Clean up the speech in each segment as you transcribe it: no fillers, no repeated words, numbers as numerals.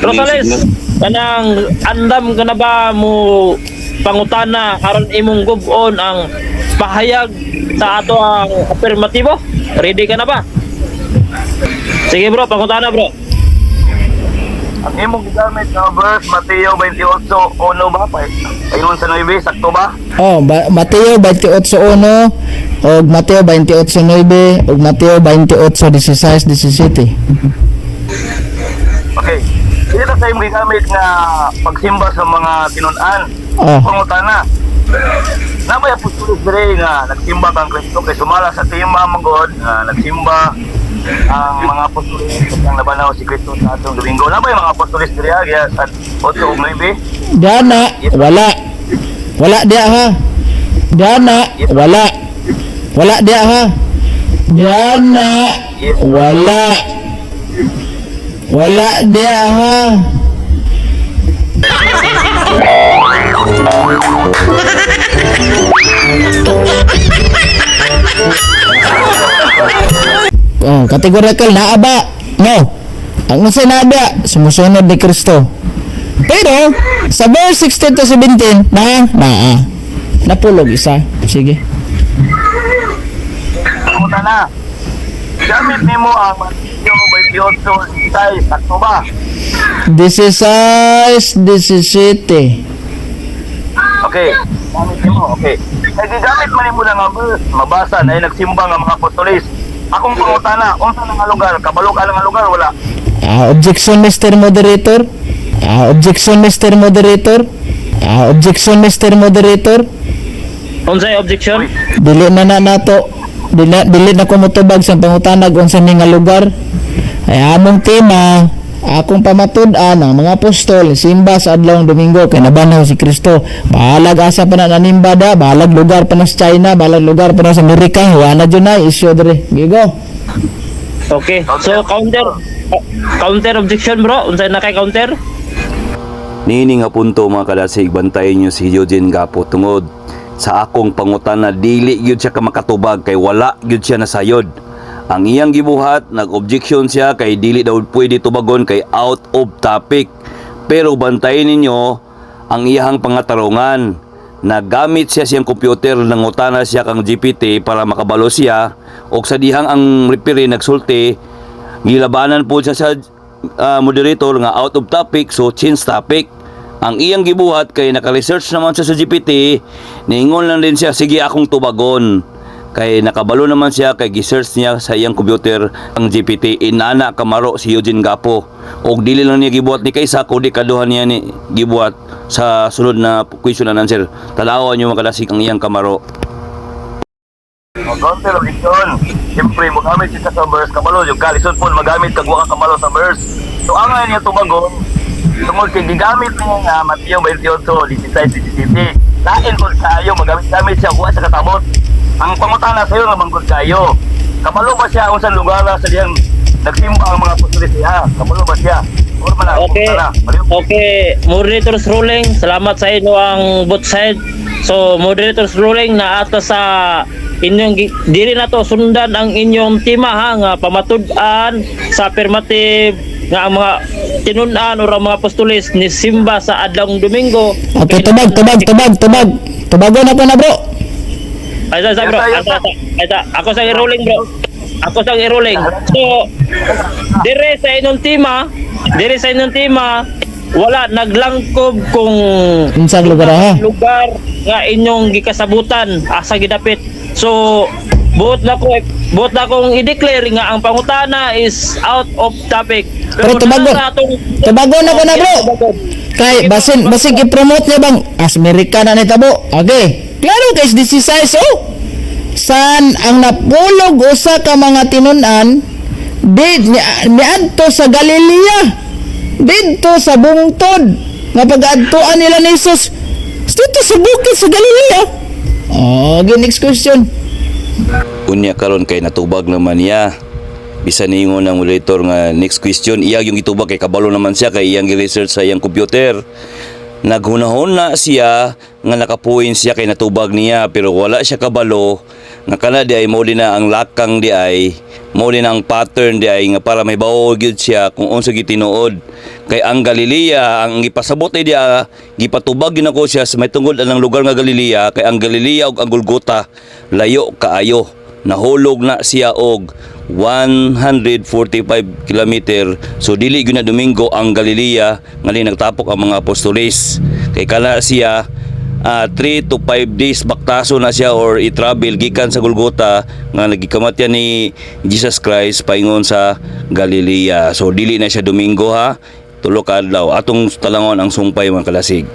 Rosales, kanang andam ka na ba mo pangutana aron imong gub-on ang pahayag sa ato ang afirmatibo? Ready ka na ba? Sige bro, pangutana bro. Ang imong gigamit nga verse Mateo 28:1 ba pa? Ayun sa 9, sakto ba? Oh, Mateo 28:1 o Mateo 28:9 o Mateo 28:16, 17. Okay. Dito sa imong gigamit nga pagsimba sa mga tinun-an. Oh. Pangutana. Namay apostolos dire nga nagsimba kang Kristo kay sumala sa tema manggod nga nagsimba ang mga apostolos ang nabanaw si Kristo sa atong Domingo. Namay mga apostolos dire agya sa 8 ug 9. Dana, wala. Wala dia ha. Dana, wala. Wala dia ha. Dana, wala. Wala dia ha. Oh, kategorikal na aba. No. Ang unsay na ada, sumusunod ni Kristo. Pero sa verse 16 to 17 napulog isa. Sige. Pangutana. Gamit nimo ang Mateo 28:16, sakto ba? 16, 17. Okay. Gamit nimo, okay. Kay gigamit man nimo lang ang verse, mabasa na nagsimba nga mga apostolis. Akong pangutana, unsa na nga lugar? Kabalo ka nga lugar wala? Objection, Mr. Moderator. Objection, Mr. Moderator. Objection, Mr. Moderator. Unsay objection? Dili na nato. Dili na ko motubag sa pangutanag unsa ni nga lugar. Ay among tema, akong pamatud-an ang mga apostol simba sa adlawng Domingo kay nabanaw si Kristo. Bahalag asa pa na nanimbada, bahalag lugar pa na sa China, bahalag lugar pa na sa Amerika, wala na dyan na issue dire. Gigo. Okay. So counter objection bro. Unsay na kay counter? Nini nga punto mga kadasig, bantayan nyo si Eugene Gapo tungod sa akong pangutana dili gyud siya ka makatubag kay wala gyud siya nasayod. Ang iyang gibuhat nag-objection siya kay dili daw pwede tubagon kay out of topic. Pero bantayan ninyo ang iyang pangatarungan. Nagamit siya siyang computer, nangutana siya kang GPT para makabalo siya og sa dihang ang referee nagsulti gilabanan po siya sa moderator nga out of topic, so change topic. Ang iyang gibuhat kay naka-research naman siya sa GPT, niingon lang din siya, sige akong tubagon. Kay nakabalo naman siya kay gi-search niya sa iyang computer ang GPT, inana kamaro si Eugene Gapo. Og dili lang niya gibuhat ni kaysa kundi kaduhan niya ni gibuhat sa sunod na question and answer. Tanawan niyo makadasig ang iyang kamaro. Counter objection. Siyempre, magamit siya sa verse kabalo. Yung kalisod po, magamit kagwa ka kabalo sa verse. So, ang nga niya tumagon, tungkol kay gigamit niya nga Mateo 28:16, 17. Lain po kayo, magamit siya, kuha sa katabot. Ang pangutana sa'yo nga manggod kayo. Kabalo ba siya kung saan lugar sa diyang nagsimba ang mga apostoles siya? Kabalo ba siya? Okay. Okay, moderator's ruling. Salamat sa inyo ang both side. So, moderator's ruling na ato sa inyong dili na to sundan ang inyong tema ha nga pamatud-an sa affirmative nga ang mga tinun-an o ang mga apostoles ni simba sa adlawng Domingo. Okay, tubag. Tubagon ako na bro. Ay sa bro. Ako sa i-ruling bro. Ako sa i-ruling. So, dire sa inyong tema, wala naglangkob kung Unsang lugar ha? lugar nga inyong gikasabutan asa gidapit. So buot na kong i-declare nga ang pangutana is out of topic. Pero tubagon ako na bro. Kay basin i-promote niya bang as Amerikana ni tabo. Okay. Klaro kay 16 oh. San ang napulog usa ka mga tinun-an niadto sa Galilea. Dito sa bungtod nga pag-adtuan nila ni Jesus. Dito sa bukid sa Galilea. Okay, next question. Unya karon kay natubag naman niya. Bisan ningon ng moderator nga next question, iya yung itubag kay kabalo naman siya kay iyang gi-research sa iyang computer. Naghunahon na siya nga nakapuin siya kay natubag niya pero wala siya kabalo Nakana di ay mo din na ang lakang di ay mo din ang pattern di ay nga para may bawo gyud siya kung unsa gitinuod. Kay ang Galilea ang gipasabot ay dia gipatubag gyud nako siya sa may tungod anang lugar nga Galilea kay ang Galilea ug ang Golgota layo kaayo. Nahulog na siya og 145 kilometer. So dili gyud na Domingo ang Galilea ngali nagtapok ang mga apostoles. Kay kana siya 3 to 5 days baktaso na siya or i-travel gikan sa Golgota nga nagikamatyan ni Jesus Christ paingon sa Galilea. So dili na siya Domingo ha. Tulo ka adlaw atong talangon ang sumpay mga kalasig.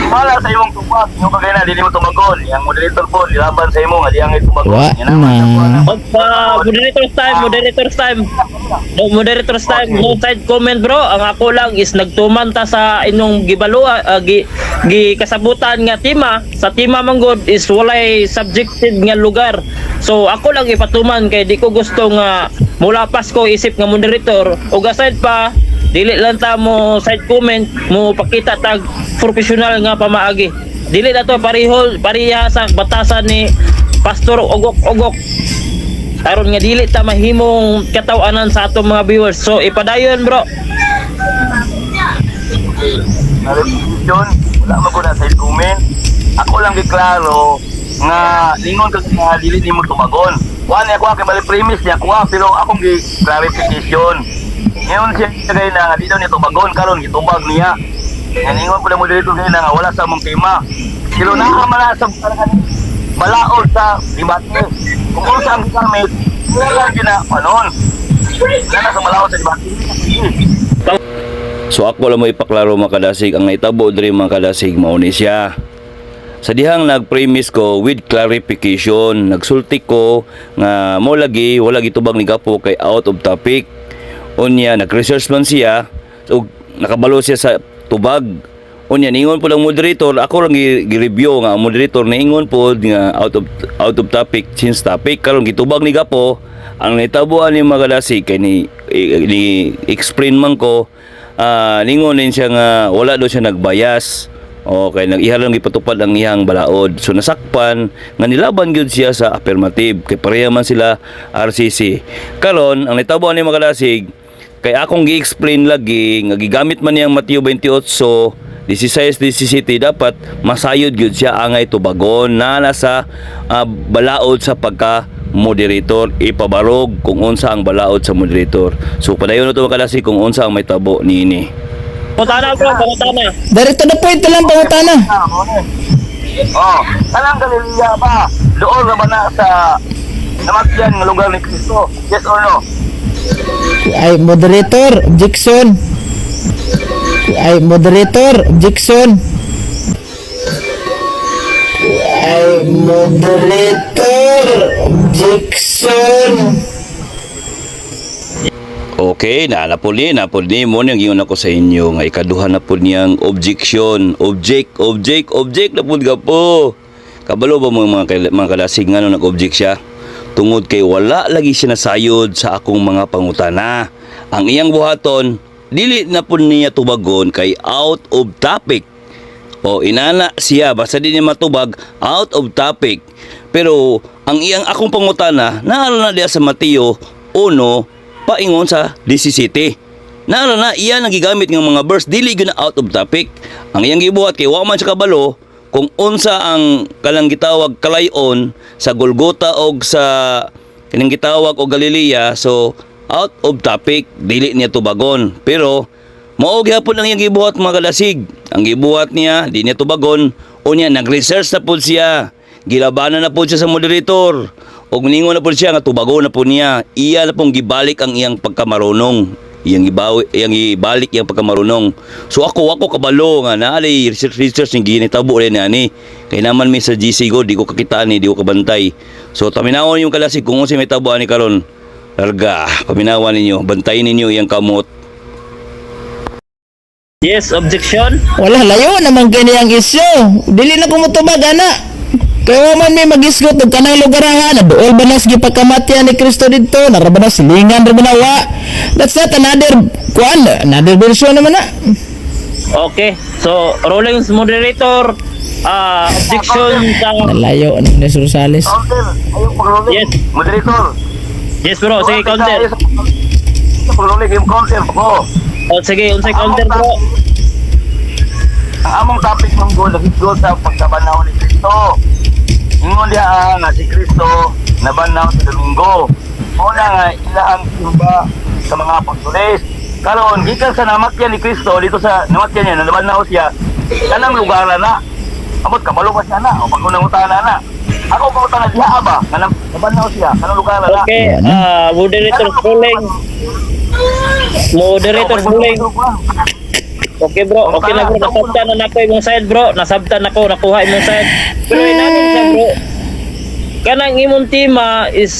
Wala sa imong tubag, yung kagay na, dili mo tumagon. Yang moderator po, nilaban sa imo, nga di ang tumagon. Wa na. Moderator's time. No, moderator's time. No side comment bro. Ang ako lang is nagtuman ta sa inyong gibalua, kasabutan nga tema. Sa tema manggod is walay subjective nga lugar. So ako lang ipatuman kay di ko gusto nga mulapas ko isip nga moderator. Ug aside pa, dili lang ta mo side comment mo pakita tag professional nga pamaagi. Dili na to pareha sa batasan ni Pastor Ogok aron nga dili ta mahimong katawanan sa atong mga viewers. So ipadayon bro. Yun, wala man ko na sa comment. Ako lang giklaro nga lingon ka nga dili nimo tumagon. Wala ako kay bali premise niya kuha pero akong gi clarification. Ngayon siya kay na di daw niya tumagon karon gitubag niya. Ngayon ko lang mo dito kay na nga wala sa mong tema. Silo na man sa balaod sa debate. Kung ano sa ang gamit, wala gina panon. Wala sa balaod sa debate. So ako lang mo ipaklaro mga kadasig ang naitabo diri mga kadasig mao ni siya. Sa dihang nag-premise ko with clarification, nagsulti ko nga mo lagi wala gitubag ni Gapo kay out of topic. Unya nag-research man siya so nakabalo siya sa tubag. Unya ningon po lang moderator, ako lang gi-review nga ang moderator ningon po nga out of topic since topic karon gitubag ni Gapo. Ang naitabuan ni Magadasi kay ni explain man ko ningon din siya nga wala daw siya nagbayas. Okay, nag-ihalang ipatupad ang iyang balaod. So nasakpan nga nilaban gyud siya sa affirmative kay pareha man sila RCC. Karon ang nitabuan ni Magadasig kay akong gi-explain lagi nga gigamit man niyang Mateo 28:16-17 dapat masayod gyud siya angay tubagon na nasa balaod sa pagka moderator ipabarog kung unsa ang balaod sa moderator. So padayon to Magadasig kung unsa ang may tabo niini. Pangutana bro, pangutana. Direct to the point lang pangutana. Oh, kanang Galilea ba? Doon na ba na sa namatyan ng lugar ni Cristo? Yes or no? Ay moderator, objection. Ay moderator, objection. Ay moderator, objection. Okay, napuli mo niyang giyon ako sa inyo nga ikaduha na po niyang objection. Object na po Gapo. Kabalo ba mga kadasig nga nag-object siya? Tungod kay wala lagi siya nasayod sa akong mga pangutana. Ang iyang buhaton, dili na po niya tubagon kay out of topic. O inana siya, basta di niya matubag, out of topic. Pero ang iyang akong pangutana, naala na diya sa Mateo 1, paingon sa 17. Naala na iya nagigamit ng mga verse dili gyud na out of topic. Ang iyang gibuhat kay wa man siya kabalo kung unsa ang kanang gitawag kalayon sa Golgota og sa kanang gitawag og Galilea. So out of topic dili niya tubagon. Pero mao gyapon ang iyang gibuhat mga kadasig. Ang gibuhat niya di niya tubagon unya nag-research na pud siya. Gilabanan na pud siya sa moderator. Og ningon na po siya nga tubago na po niya. Iya na pong gibalik ang iyang pagkamarunong. Iyang ibalik iyang pagkamarunong. So ako kabalo nga naali research ng ginitabo rin ani. Kay naman may sa GC go di ko kakitaan ni di ko kabantay. So taminawon yung kalasig kung unsa may tabo ani karon. Larga, paminawan ninyo, bantayin ninyo iyang kamot. Yes, objection. Wala layo naman kini ang isyu. Dili na ko motubag ana. Kaya man may magisgot og kanang lugar na dool ba nas gipagkamatyan ni Kristo didto naraba na silingan ra binawa. That's not another version naman na. Okay. So, Rollings moderator, objection sa... Nalayo ni Ines Rosales. Counter, ayaw paglulig. Yes. Moderator. Yes bro, sige counter. Paglulig yung counter ko. Sige, unsay counter bro? Ang among topic ng goal, nag-goal sa pagkabanaw ni Kristo. Ingon diha nga si Kristo nabanaw sa Domingo. Una nga ilahang simba sa mga apostoles. Karon gikan sa namatyan ni Kristo dito sa namatyan niya nabanaw siya kanang lugar na. Amot kabalo pa siya na o pag unang utana na. Ako pa utana diha ba nga nabanaw siya kanang lugar na. Okay, moderator ruling. Moderator ruling. Okay bro, okay na bro, nasabtan na ako imong side bro, nasabtan ako, nakuha imong side. Pero inanin sa bro, kanang imong tema is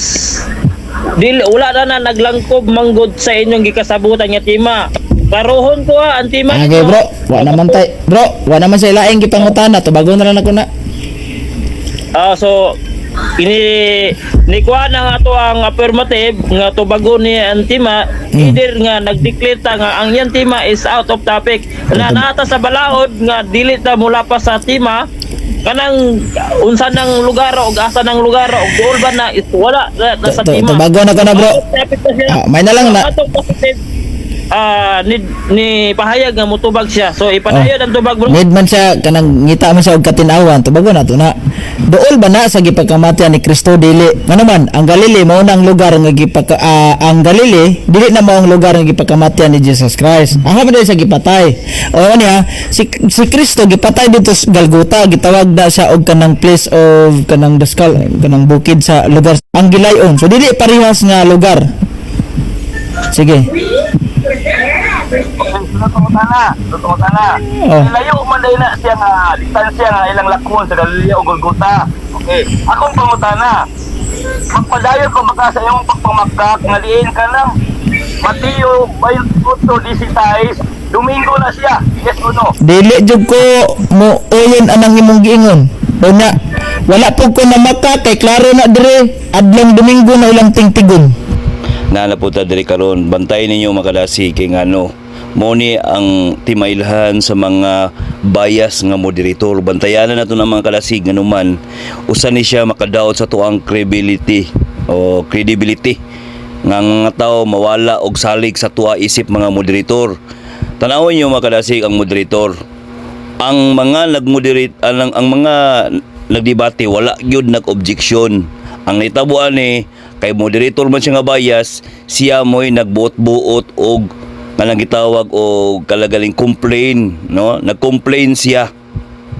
wala na naglangkob manggod sa inyong gikasabutan nga tema. Karohon ko ang tema Okay bro, wa naman tay. Bro, wa naman sa ilaing gipangutana, tubago na lang ako na. So ni kuha na nga to ang affirmative nga tubago ni ang tema either nga nagdeclare ta nga ang yan tema is out of topic na nata sa balaod nga dili ta mula pa sa tema kanang unsa nang lugar o asa nang lugar o dool ba na is wala na sa tema Tubago na ko na bro. Topic na siya. May na lang na. Out of topic, ni pahayag nga mutubag siya so ipadayod ang tubag bro. Need man siya kanang ngita man siya og katinawan, tubago na to na. Dool ba na sa gipagkamatian ni Kristo dili? Nga naman, ang Galili mao na ang lugar nga ang Galili dili na mao ang lugar nga gipagkamatian ni Jesus Christ. Aha man sa gipatay. O niya, si Kristo gipatay dito sa Golgotha, gitawag na siya og kanang place of kanang daskal, kanang bukid sa lugar ang gilayon. So dili parehas nga lugar. Sige. Totoo na. Oh. Ilayo man dahil na siya nga, distansya nga ilang lakmon sa Galilea o Golgotha. Okay. Akong pangutana, magpadayon ko baka sa iyong pagpamakak, ngaliin ka lang. Mateo 28:16, Domingo na siya. Yes o no? Dili jud ko mo uyon anang imong giingon. Una, wala po ko na maka kay klaro na dire adlong Domingo na ulang tingtigon. Nanapunta diri karon, bantayan ninyo makadasi kay ngano mo ni ang timailhan sa mga bias nga moderator. Bantayanan nato ng mga kalasig nga numan usa ni siya makadaot sa tuang credibility nga nga tao mawala og salig sa tuwa isip mga moderator. Tanawon niyo mga kalasig ang moderator. Ang mga nagmoderate ang mga nagdebate wala gyud nag-objection. Ang nitabuan ni kay moderator man siya nga bias, siya mo'y nagbuot-buot og kanang gitawag og kalagaling complain, no? Nag-complain siya.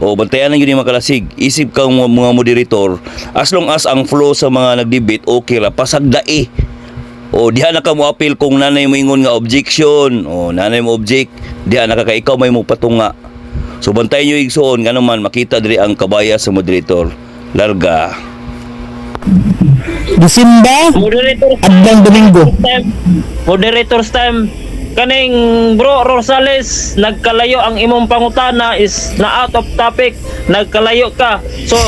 O bantayan lang yun yung mga kalasig. Isip ka mga moderator, as long as ang flow sa mga nagdebate okay ra, pasagdai. O diha na ka mo appeal kung nanay mo ingon nga objection, o nanay mo object, diha na ka ikaw may mo patunga. So bantayan nyo igsoon, nga naman makita diri ang kabaya sa moderator. Larga. Disimba adlong Domingo. Moderator's time. Kaning bro Rosales, nagkalayo ang imong pangutana is na out of topic, nagkalayo ka. So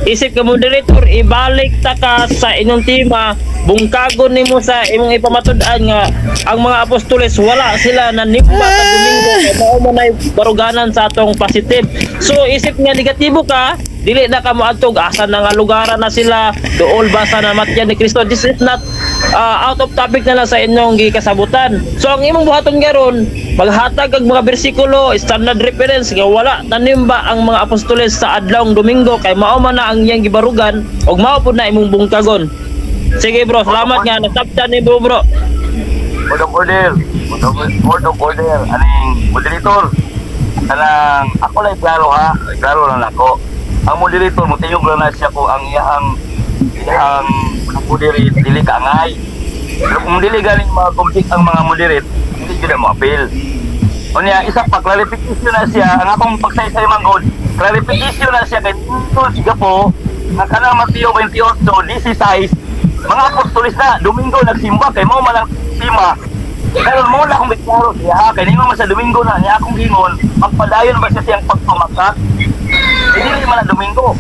isip ka moderator, ibalik ta ka sa inyong tema, bungkagon nimo sa imong ipamatud-an nga ang mga apostoles wala sila nanimba sa Domingo kay mao man ay baruganan sa atong positive. So isip nga negatibo ka, dili na ka moadtog asa na nga lugaran na sila, dool ba sa namatyan ni Kristo. This is not out of topic na lang sa inyong gikasabutan. So ang imong buhaton garon, maghatag og mga bersikulo, standard reference nga wala nanimba ang mga apostoles sa adlawng Domingo kay mao man na ang iyang gibarugan ug mao pud na imong bungkagon. Sige bro, salamat nga nasabtan ni bro. Word of order. Aning moderator. Kanang ako lang klaro lang ako. Ang moderator mo tiyog lang na siya ko ang iyang moderate dili kaangay. Pero kung dili galing ma-complete ang mga moderate, hindi sila mo appeal. Unya isa pa clarification na siya ang akong pagsaysay manggod. Clarification na siya kay tungkol siya po nga kanang Mateo 28:16 mga apostoles na Domingo nagsimba kay mao man ang tema. Pero mo na akong biklaro siya kay nimo man sa Domingo na niya akong gingon magpadayon ba siya siyang pagpamakat. Hindi man na Domingo.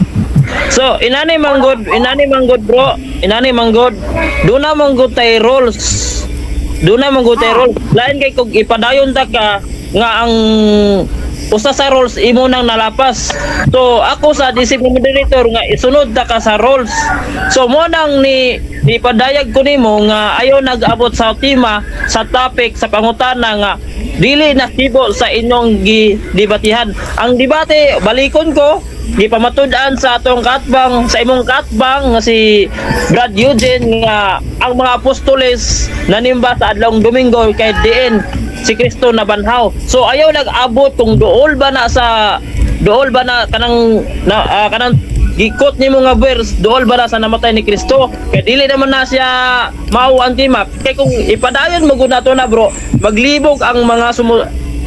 So inani manggod bro, inani manggod. Do na manggod tay rules. Lain kay kog ipadayon ta ka nga ang usa sa rules imo nang nalapas. So ako sa discipline moderator nga isunod ta ka sa rules. So mo nang ni padayag ko nimo nga ayo nag-abot sa tema sa topic sa pangutana nga dili nasibo sa inyong gidebatihan. Ang debate balikon ko gipamatud-an sa atong katbang sa imong katbang nga si Brad Eugene nga ang mga apostoles nanimba sa adlawng Domingo kay diin si Kristo na banhaw. So ayaw nag-abot kung dool ba na kanang gikot nimo nga verse dool ba na sa namatay ni Kristo kay dili naman na siya mao ang timak. Kay kung ipadayon mo gud nato na bro, maglibog ang mga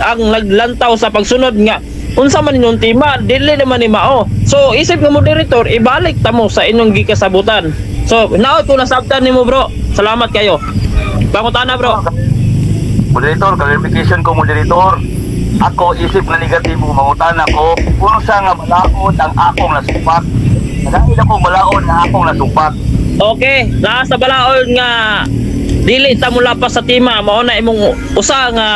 ang naglantaw sa pagsunod nga unsa man inyong tema, dili naman ni mao. So isip nga moderator, ibalik ta mo sa inyong gikasabutan. So naot ko nasabtan nimo bro. Salamat kayo. Pangutana bro. Moderator, clarification ko moderator. Ako isip na negatibo mangutan ako kung sa nga balaod ang akong nasupak. Dahil ako balaod ang akong nasupak. Okay, nasa balaod nga dili ta mula pa sa tema mao na imong usa nga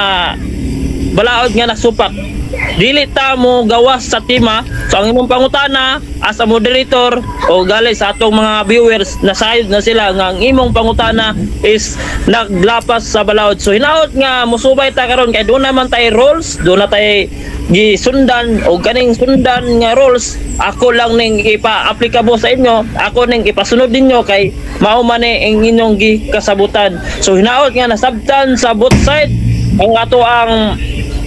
balaod nga nasupak. Dili ta mo gawas sa tema. So ang imong pangutana as a moderator o gali sa atong mga viewers nasayod na sila nga ang imong pangutana is naglapas sa balaod. So hinaot nga musubay ta karon kay doon naman tay rules, doon na tay gisundan o ganing sundan nga rules. Ako lang ning ipa-applicable sa inyo, ako ning ipasunod ninyo kay mao man ang inyong gikasabutan. So hinaot nga nasabtan sa both side ang ato ang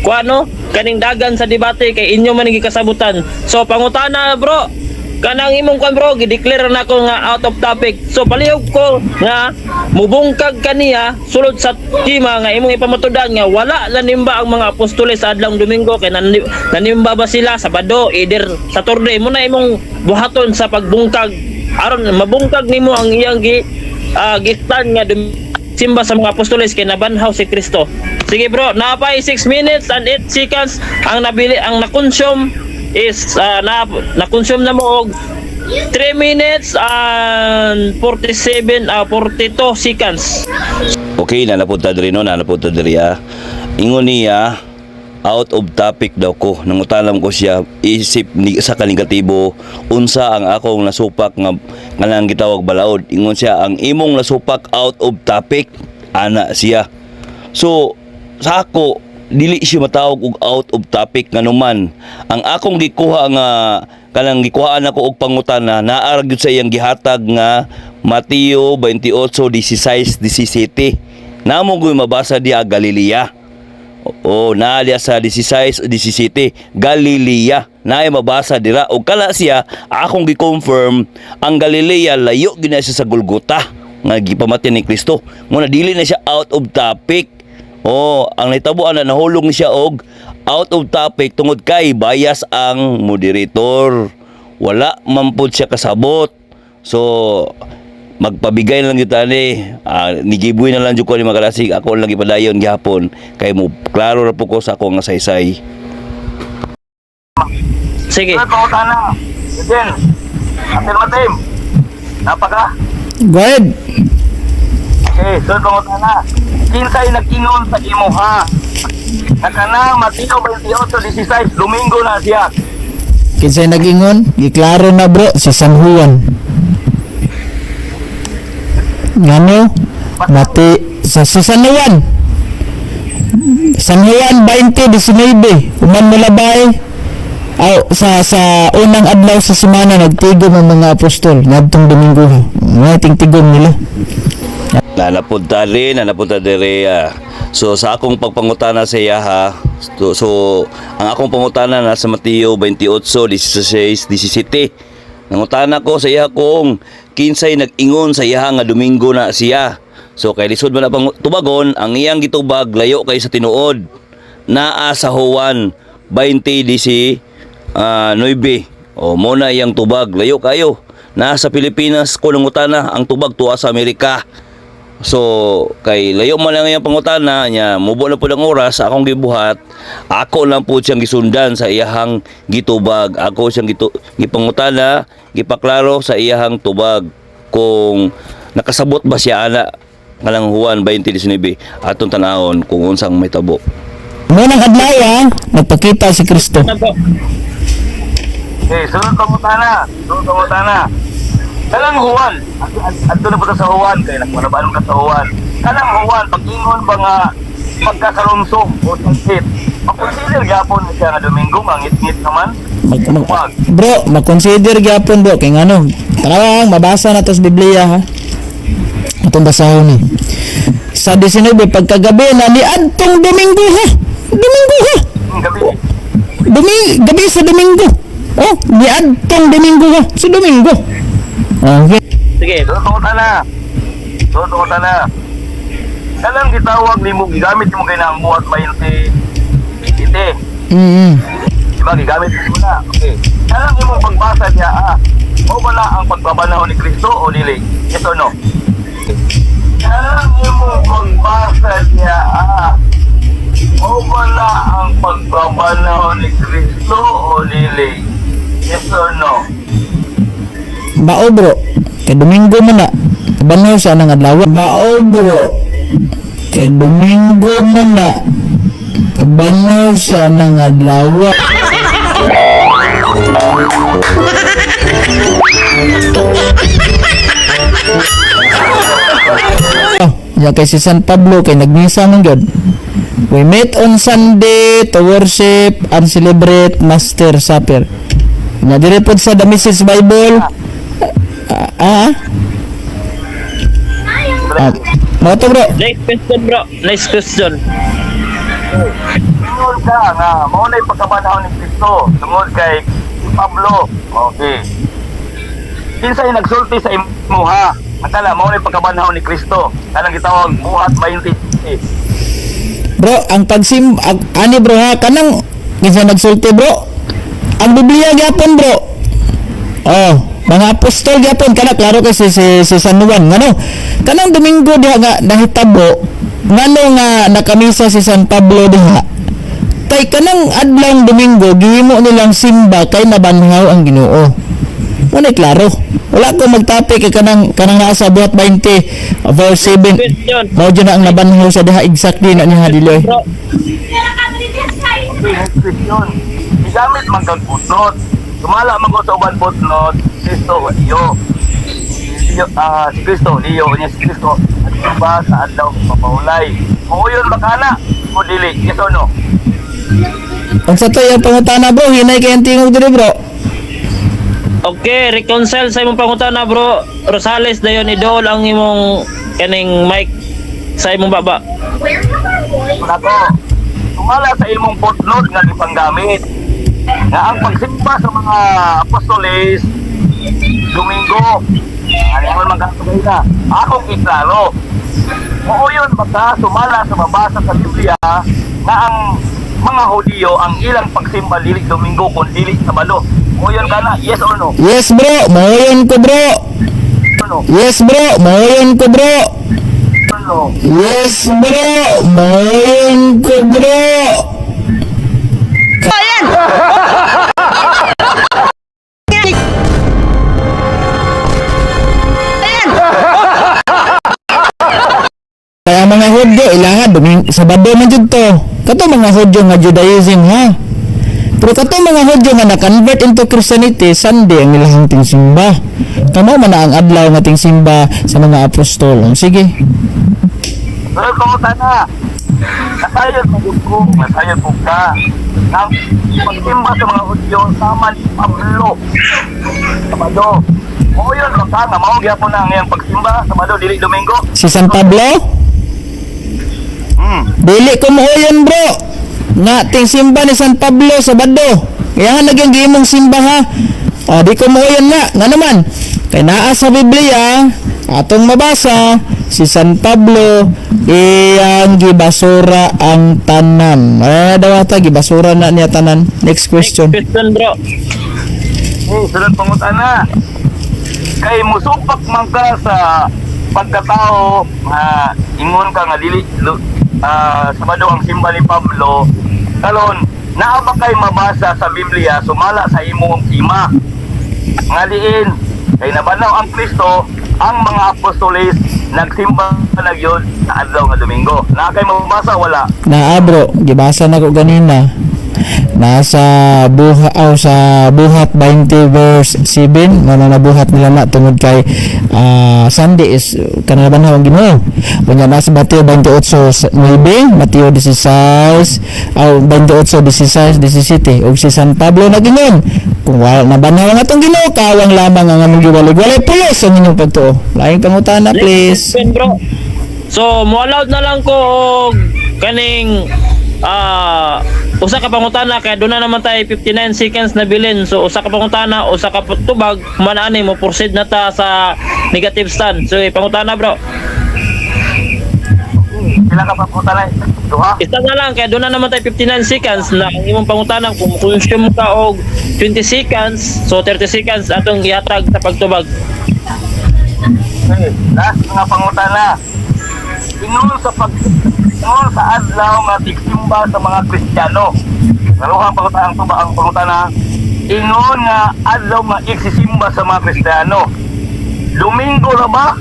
kuano kaning dagan sa debate kay inyo man gikasabutan. So pangutana bro, kanang imong kwan bro gideclare na ko nga out of topic. So palihog ko nga mubungkag kaniya sulod sa tema nga imong ipamatudan nga wala nanimba ang mga apostoles sa adlawng Domingo kay nanimba ba sila Sabado either Saturday mo na imong buhaton sa pagbungkag aron mabungkag nimo ang iyang gistan nga simba sa mga apostoles kay nabanhaw si Kristo. Sige bro, napay 6 minutes and 8 seconds ang nabili ang na-consume is na-consume na mo og 3 minutes and 42 seconds. Okay, nanapunta diri no, nanapunta diri ingon niya out of topic daw ko. Nangutalam ko siya isip ni sa kanegatibo unsa ang akong nasupak nga kanang gitawag balaod. Ingon siya ang imong nasupak out of topic ana siya. So sa ako dili siya matawag og out of topic nganuman. Ang akong gikuha nga kanang gikuhaan ako og pangutana naa ra gyud sa iyang gihatag nga Mateo 28:16-17. Namo gyud mabasa diha Galilea. Naaliya sa 16 o 17 Galilea naay mabasa dira o kala siya akong gi-confirm ang Galilea layo gyud na siya sa Golgota nga gipamatay ni Kristo. Muna dili na siya out of topic. Ang nahitabuan na nahulog siya og out of topic tungod kay bias ang moderator. Wala man pud siya kasabot. So magpabigay na lang yun nigibuy na lang dyan ko ni Magalasig ako lang ipadayon gihapon kay mo klaro na po ko sa akong saysay. Sige. Sunod pangutana. Eugene, affirmative. Napaka. Go ahead. Okay, sunod pangutana. Kinsay nag-ingon sa imo ha? Nakana Mateo 28:16 Domingo na siya. Kinsay nag-ingon? Giklaro na bro, si San Juan. Ngano? Sa San Juan. San Juan 20:19. Uman mo labay. Sa unang adlaw sa semana nagtigom ang mga apostol ngadtong Domingo. Nga tingtigom nila. Nanapunta diri. So sa akong pagpangutana sa iya ha. So ang akong pangutana na sa Mateo 28:16-17. Nangutana ko sa iya kung kinsay nag-ingon sa iya nga Domingo na siya. So kay lisod man pang tubagon ang iyang gitubag layo kay sa tinuod. Naa sa Juan 20:9. Mo na iyang tubag layo kayo. Nasa Pilipinas ko nangutana ang tubag tuwa sa Amerika. So kay layo man lang iyang pangutana nya mubo na pud ang oras akong gibuhat. Ako lang pud siyang gisundan sa iyahang gitubag. Ako siyang gipangutana, gipaklaro sa iyahang tubag kung nakasabot ba siya ana kanang Juan 20:19 atong tanahon kung unsang may tabo. Munang adlaw nagpakita si Kristo. Na po. Okay, sunod pangutana. Kanang Juan, adto na po ta sa Juan, kaya nagmanabaan ka sa Juan. Kanang Juan, pag-ingon ba nga pagkasalungsong o sakit, makonsider gyapon na siya nga Domingo, nga ngit-ngit naman. Bro, mag-consider gyapon bro kay ngano. Tara mabasa na to sa Biblia ha. Atong basahon ni. Sa 19 pagkagabi na ni adtong Domingo ha. Domingo ha. Gabi. Gabi sa Domingo. Oh, ni adtong Domingo ha. Sa Domingo. Okay. Sige. Sunod pangutana. Kanang gitawag nimo gigamit mo kay nang buhat 20 ite. Diba, gigamit mo na. Okay. Kanang imong pagbasa niya, o wala ang pagbabanhaw ni Kristo o dili? Yes or no? Kanang imong pagbasa niya, o wala ang pagbabanhaw ni Kristo o dili? Yes or no? Bao bro. Kay Domingo man na. Banaw sa nang adlaw. Bao bro. Kay Domingo man na. Banaw sa nang adlaw. Ya kay si San Pablo kay nagmisa man gyud. We met on Sunday to worship and celebrate Master Supper. Nya diri pod sa The Message Bible. Mo to bro. Next question bro. Next question. Tungod ka nga, mao na yung pagkabanhaw ni Kristo. Tungod kay Pablo. Okay. Kinsay nagsulti sa imuha? Matala, mao na yung pagkabanhaw ni Kristo. Kanang gitawag buhat 20. Bro, ang ani bro ha, kanang kinsa nagsulti bro. Ang Biblia gyapon bro. Oh, mga apostol gyapon kana klaro kay si San Juan ngano. Kanang Domingo diha nga nahitabo ngano nga nakamisa si San Pablo diha. Kay kanang adlawng Domingo gihimo nilang simba kay nabanhaw ang Ginoo. Wala klaro. Wala ko magtapi kay kanang naa sa buhat 20 verse 7. Question. Mao jud na ang nabanhaw sa diha exactly na niya diloy. Bro. Next question. Igamit man kang footnote. Sumala man ko sa uban footnote, Kristo iyo. Si Kristo, iyo niya si Kristo. At ba sa adlaw papaulay. Kung yun bakana, o dili, yes or no? Ang sa to yung pangutana bro, hinay kay ang tingog diri bro. Okay, reconcile sa imong pangutana bro. Rosales dayon idol ang imong kaning mic sa imong baba. Nako, sumala sa imong footnote nga gipanggamit nga ang pagsimba sa mga apostoles Domingo. Ano man magkakabay na? Akong iklaro. Oo yun, baka sumala sa mabasa sa Biblia na ang mga Hudiyo ang ilang pagsimba dili Domingo kung dili Sabado. Oo yun ka na, yes or no? Yes bro, maoyon ko bro. Ano? Yes bro, maoyon ko bro. Ano? Yes bro, maoyon ko bro. Kaya mga Hudyo, ilangan Sabado man jud to. Kato mga Hudyo nga Judaism ha. Pero kato mga Hudyo nga na-convert into Christianity, Sunday ang ilang tingsimba. Kamo man na ang adlaw nga tingsimba sa mga apostol. Sige. Pero kung sana, nasayod mo ko, nasayod mo ka. Ang pagsimba sa mga Hudiyo, sama ni Pablo. Sabado. Oo yun, baka nga, maugya po na ngayong pagsimba, Sabado, dili Domingo. Si San Pablo? Dili ko mo yun bro. Nga tingsimba ni San Pablo Sabado. Kaya nga naging gimong simba ha. O di ko mo yun nga. Nga naman. Kaya naa sa Biblia, atong mabasa, si San Pablo iyang gibasura ang tanan. Daw ata gibasura na niya tanan. Next question. Next question bro. Sunod pangutana. Kay musupak man ka sa pagkatao ingon ka nga dili Sabado ang simba ni Pablo. Kalon, naa ba kay mabasa sa Biblia sumala sa imong ima? Nga diin, kay nabanaw ang Kristo ang mga apostoles nagsimba na yun sa adlaw nga Domingo. Na kay mabasa wala. Na bro, gibasa na ko ganina. Nasa sa buhat 20 verse 7 na nabuhat nila na tungod kay Sunday is kanalaban ang Ginoo. Kunya nasa Mateo 28:9, Mateo 16 28:16 17 ug si San Pablo na gingon kung wala na banhaw nga atong Ginoo kawang lamang ang among giwalig walay pulos ang inyong pagtuo. Laing pangutana please. Next question, bro. So, mo-allowed na lang ko og kaning usa ka pangutana kay doon na naman tayo 59 seconds na bilin. So usa ka pangutana, usa ka tubag, manani mo proceed na ta sa negative stand. So pangutana bro. Sila ka papunta na duha. Isa na lang kay doon na naman tayo 59 seconds na ang imong pangutana kung consume ka og 20 seconds, so 30 seconds atong gihatag sa pagtubag. Okay, last nga pangutana. Ingon sa adlaw nga tigsimba sa mga Kristiyano. Naluhang pangutana. Ingon nga adlaw nga igsisimba sa mga Kristiyano. Domingo na ba?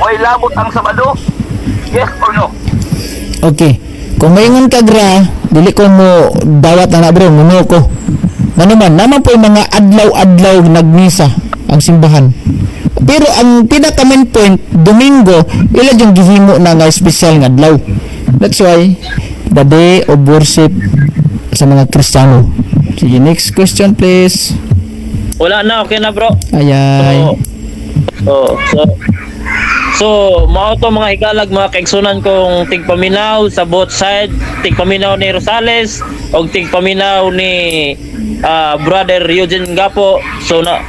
May labot ang Sabado? Yes or no? Okay. Kung maingon ka gra, dili ko mo dawat na bro, muno ko. Naman po yung mga adlaw-adlaw nagmisa ang simbahan. Pero ang pinaka main point, Domingo, ila yung gihimo na nga special nga adlaw. That's why the day of worship sa mga Kristiyano. Sige, next question please. Wala na, okay na bro. Ayay. So mao to mga hikalag mga kaigsunan kong tigpaminaw sa both side, tigpaminaw ni Rosales o tigpaminaw ni Brother Eugene Gapo. So na